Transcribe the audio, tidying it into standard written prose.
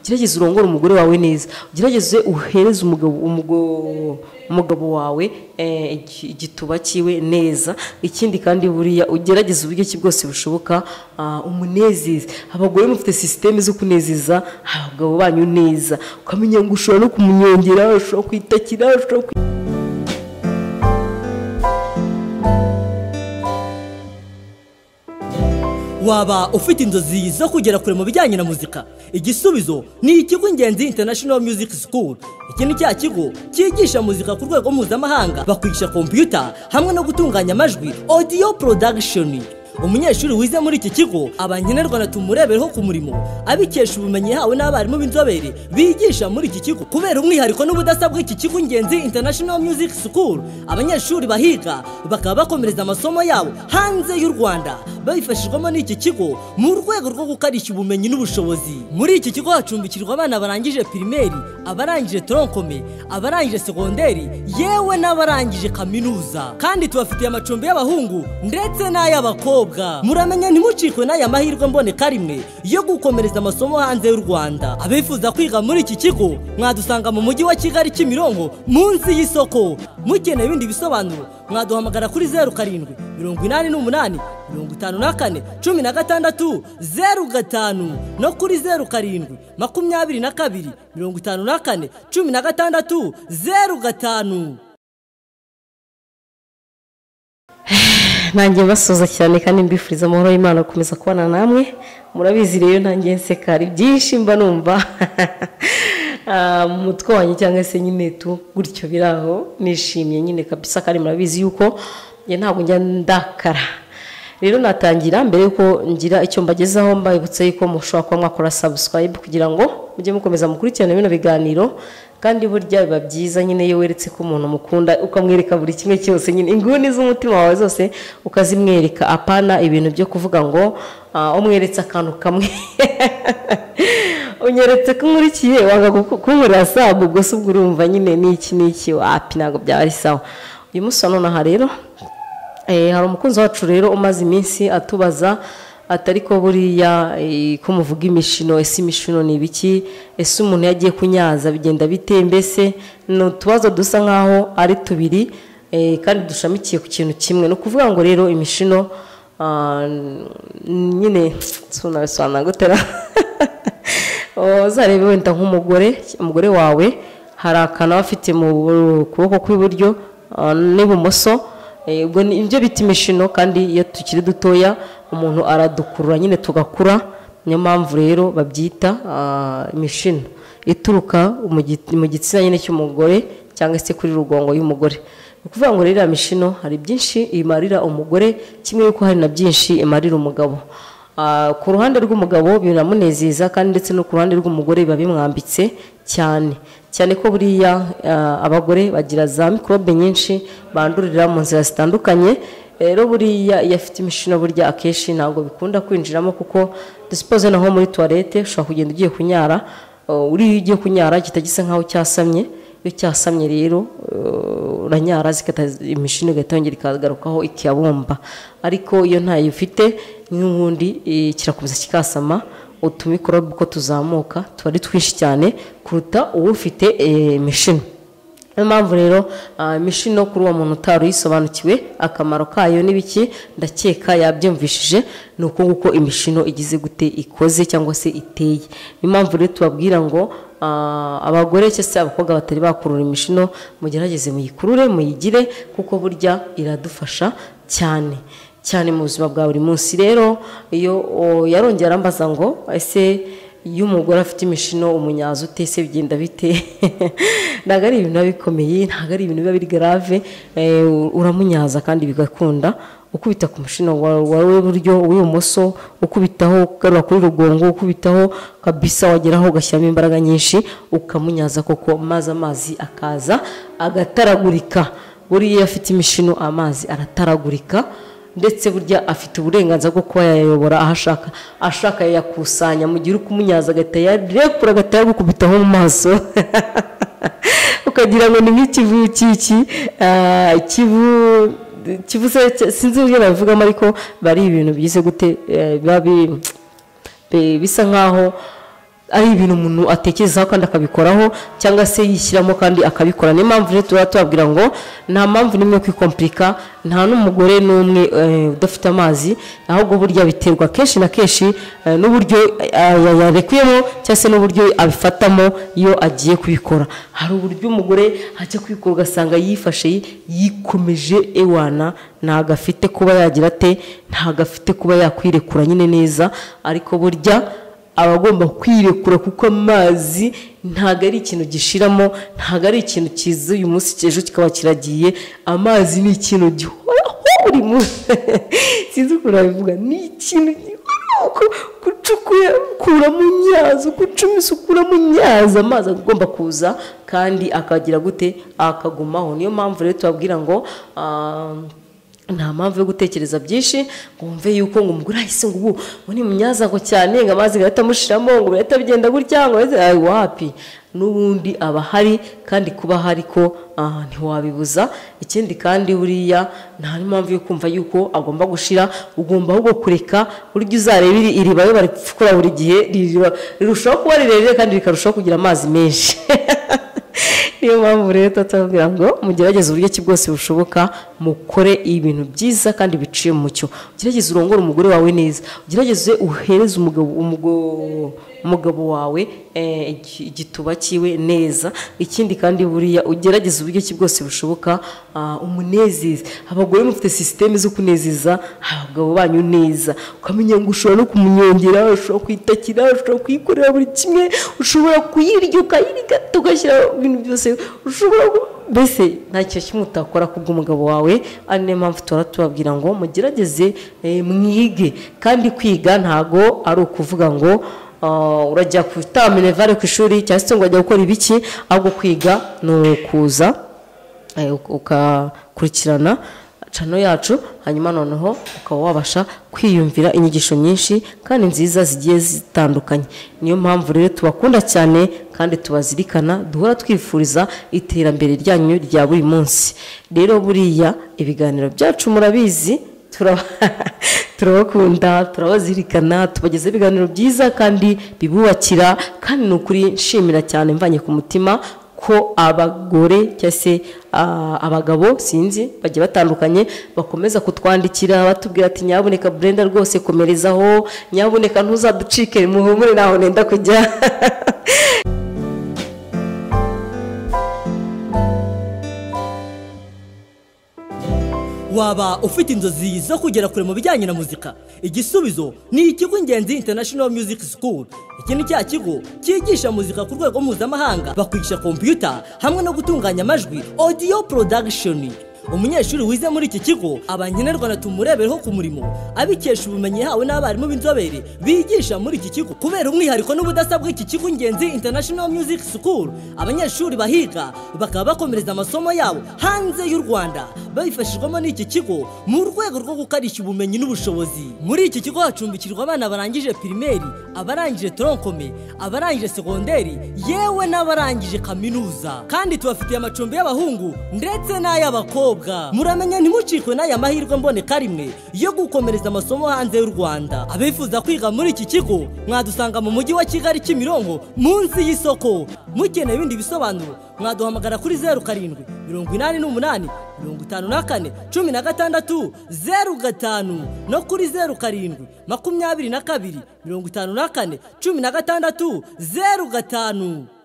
ugerageze urongore umugore wawe neza, ugerageze uhereze umugabo wawe igituba kiwe neza. Ikindi kandi buriya ugerageze uburyo ki bwose bushoboka umunezeze. Abagore mufite systeme zo kunezeza abagabo banyu neza, ukamenya ngo ushobora no kumunyongera, ushobora kwitakira, Waba ufite inzozi zo kugera kure mu bijyanye na muzika? Igisubizo ni Ikigo Ingenzi International Music School. Iki ni cya kigo cyigisha muzika ku rwego mpuzamahanga, bakwigisha computer hamwe no gutunganya amajwi, audio production. Umunyeshuri wize muri iki kigo abangenerwa na tumurebereho ku murimo abikesha ubumenyi yahawe n'abarimu b'inzobere bigisha muri iki kigo. Kubera umwihariko n'ubudasabwa iki Kigo Ingenzi International Music School, abanyeshuri bahiga bakaba bakomereza amasomo yabo hanze y'u Rwanda babifashijwemo n'iki kigo mu rwego rwo gukarishya ubumenyi n'ubushobozi. Muri iki kigo hacumbikirwa abana barangije primaire, abarangije troncome, abarangije secondaire, yewe n'abarangije kaminuza. Kandi tubafitiye amacumbi y'abahungu ndetse n'ay'abakobwa. Muramenya ntimucikwe n'aya mahirwe mboneka rimwe yo gukomereza amasomo hanze y'u Rwanda. Abifuza kwiga muri iki kigo mwadusanga mu mujyi wa Kigali Kimironko munsi y'isoko. Mukeneye ibindi bisobanuro mwaduhamagara kuri 07 88 54 16 05 no kuri 07 22 54 16 05. Nanjye basoza cyane kandi mbifuriza amahoro y'Imana gukomeza kubana namwe. Murabizi rero nanjye nseka ari byinshi mba numva mutwe wanjye cyangwa se nyine tu gutyo biraho nishimye nyine kabisa, kandi murabizi yuko njye ntabwo njya ndakara. Rero natangira mbere yuko ngira icyo mbagezaho mbayibutse yuko mushobora kuba mwakora subscribe kugira ngo mujye mukomeza mukurikirana bino biganiro. Kandi burya biba byiza nyine iyo weretse ko umuntu mukunda ukamwereka buri kimwe cyose, nyine inguni z'umutima wawe zose ukazimwereka, apana ibintu byo kuvuga ngo umweretse akantu kamwe unyeretse ko nkurikiye wanga kunkurira sabu gusa ubwo urumva nyine niki wapi ntabwo byari sawa. Uyu munsi nonaha rero hari umukunzi wacu rero umaze iminsi atubaza atari ko buriya ko muvuga imishino, ese imishino ni ibiki, ese umuntu yagiye kunyaza bigenda bite? Mbese no tubazo dusa nkaho ari tubiri kandi dushamikiye ku kintu kimwe. No kuvuga ngo rero imishino nyine sunabisana gutera uzarebe wenda nk'umugore wawe hari akana afite mu kuboko kw'iburyo n'ibumoso, ubwo ibyo bita imishino. Kandi iyo tukiri dutoya umuntu aradukurura nyine tugakura, niyo mpamvu rero babyita imishino ituruka mu gitsina nyine cy'umugore cyangwa se kuri rugongo y'umugore. Ni ukuvuga ngo rero imishino hari byinshi imarira umugore, kimwe yuko hari na byinshi imarira umugabo. Ku ruhande rw'umugabo biramunezeza, kandi ndetse no ku ruhande rw'umugore biba bimwambitse cyane ko buriya abagore bagira za mikorobe nyinshi bandurira mu nzira zitandukanye. Rero buriya iyo afite imishino burya akenshi ntabwo bikunda kwinjiramo, kuko dusipoze naho muri toilette ushobora kugenda ugiye kunyara, ugiye kunyara kitagisa nkaho cyasamye. Iyo cyasamye rero uranyara imishino igatongera ikagarukaho ikiyabumba. Ariko iyo ntayo ufite n'ubundi kirakomeza kikasama, utumikorobe uko tuzamuka tuba ari twinshi cyane kuruta uwo ufite imishino. Niyo mpamvu rero imishino kuri uwo muntu utari uyisobanukiwe akamaro kayo n'ibiki, ndakeka yabyumvishije ni uko nguko imishino igize gute ikoze cyangwa se iteye. Niyo mpamvu rero tubabwira ngo abagore cyangwa se abakobwa batari bakurura imishino mugerageze muyikurure muyigire, kuko burya iradufasha cyane mu buzima bwa buri munsi. Rero iyo yarongera ambaza ngo ese iyo umugore afite imishino umunyazo utese bigenda bite? Ntabwo ari ibintu bikomeye, ntabwo ari ibintu biba biri grave, uramunyaza kandi bigakunda. Ukubita ku mushino wawe buryo w'ibumoso, ukubitaho ugarura kuri rugongo, ukubitaho kabisa wageraho ugashyiramo imbaraga nyinshi ukamunyaza koko, maze amazi akaza agataragurika. Buriya afite imishino amazi arataragurika, ndetse burya afite uburenganzira bwo kuba yayobora aho ashaka yakusanya mu gihe uri kumunyaza agahita yarekura agahita yagukubitaho mu maso ukagira ngo ni nk'ikivu kivu sinzi uburyo babivugamo, ariko bari ibintu bigize gute bisa nkaho ari ibintu umuntu atekerezaho kandi akabikoraho cyangwa se yishyiramo kandi akabikora. Niyo mpamvu rero tuba tubabwira ngo nta mpamvu nimwe kwikomplika, nta n'umugore n'umwe udafite amazi, ahubwo burya biterwa kenshi na kenshi n'uburyo yarekuyemo cyangwa se n'uburyo abifatamo iyo agiye kubikora. Hari uburyo umugore ajya kubikora ugasanga yifashe yikomeje ewana, ntago afite kuba yagira ate, ntago afite kuba yakwirekura nyine neza, ariko burya abagomba kwirekura kuko amazi ntago ari ikintu gishiramo, ntago ari ikintu kiza uyu munsi ejo kikaba kiragiye. Amazi ni ikintu gihoraho buri munsi sinzi ukuntu babivuga, ni ikintu kucukura mu nyazo, gucumisa ukura mu nyazo, amazi agomba kuza kandi akagira gute, akagumaho. Niyo mpamvu rero tubabwira ngo nta mpamvu yo gutekereza byinshi ngo wumve yuko ngo umugore ahise ngo ubu ni munyaza ngo cyane ngo amazi gahita mushiramo ngo bahita bigenda gutya ngo wapi, n'ubundi aba hari kandi kuba hari ko ntiwabibuza. Ikindi kandi buriya nta mpamvu yo kumva yuko agomba gushira, ugomba ahubwo kureka. Burya uzareba iriba yo barifukura buri gihe rirushaho kuba rirerire kandi rikarushaho kugira amazi menshi. Niyo mpamvu rero tutabwira ngo mugerageze uburyo ki bwose bushoboka, mukore ibintu byiza kandi biciye mu mucyo. Ugerageze urongore umugore wawe neza, ugerageze uhereze umugabo wawe igituba kiwe neza. Ikindi kandi buriya ugerageze uburyo ki bwose bushoboka umunezeze. Abagore mufite systeme zo kunezeza abagabo banyu neza, ukamenya ngo ushobora no kumunyongera, ushobora kwitakira, ushobora kwikorera buri kimwe, ushobora kuyirya ukayirya tugashyira ibintu byose ushobora mbese nta kintu kimwe utakora kubw'umugabo wawe. Ari niyo mpamvu tubabwira ngo mugerageze mwige, kandi kwiga ntago ari ukuvuga ngo urajya kutama minervare ku ishuri cyangwa se ngo ajya gukora ibiki, ahubwo kwiga no kuza ukakurikirana channel yacu, hanyuma noneho ukaba wabasha kwiyumvira inyigisho nyinshi kandi nziza zigiye zitandukanye. Niyo mpamvu rero tubakunda cyane kandi tubazirikana, duhora twifuriza iterambere ryanyu rya buri munsi. Rero buriya ibiganiro byacu murabizi, turabakunda, turabazirikana, tubageze ibiganiro byiza kandi bibubakira. Kandi n'ukuri nshimira cyane mvanye ku mutima ko abagore cyangwa se abagabo sinzi bagiye batandukanye bakomeza kutwandikira batubwira ati nyaboneka Brenda rwose komerezaho, nyaboneka ntuzaducike, muhumure naho nenda kujya. Waba ufite inzozi zo kugera kure mu bijyanye na muzika? Igisubizo ni ikigo Ingenzi International Music School. Iki ni cya kigo cyigisha muzika ku rwego mpuzamahanga, bakwigisha computer hamwe no gutunganya amajwi, audio production. Umunyeshuri wize muri iki kigo abanyenerwa na tumurebereho ku murimo abikesha ubumenyi yahawe n'abarimu b'inzobere bigisha muri iki kigo. Kubera umwihariko n'ubudasabwa iki kigo Ingenzi International Music School, abanyeshuri bahiga bakaba bakomereza amasomo yabo hanze y'u Rwanda babifashijwemo n'iki kigo mu rwego rwo gukarishya ubumenyi n'ubushobozi. Muri iki kigo hacumbikirwa abana barangije primaire, abarangije troncome, abarangije secondaire, yewe n'abarangije kaminuza. Kandi tubafitiye amacumbi y'abahungu ndetse n'ay'abakobwa. Muramenya ntimucikwe n'aya mahirwe mboneka rimwe yo gukomereza amasomo hanze y'u Rwanda. Abifuza kwiga muri iki kigo mwadusanga mu mujyi wa Kigali Kimironko munsi y'isoko. Mukeneye ibindi bisobanuro mwaduhamagara kuri 07 88 54 16 05 no kuri 07 22 54 16 05.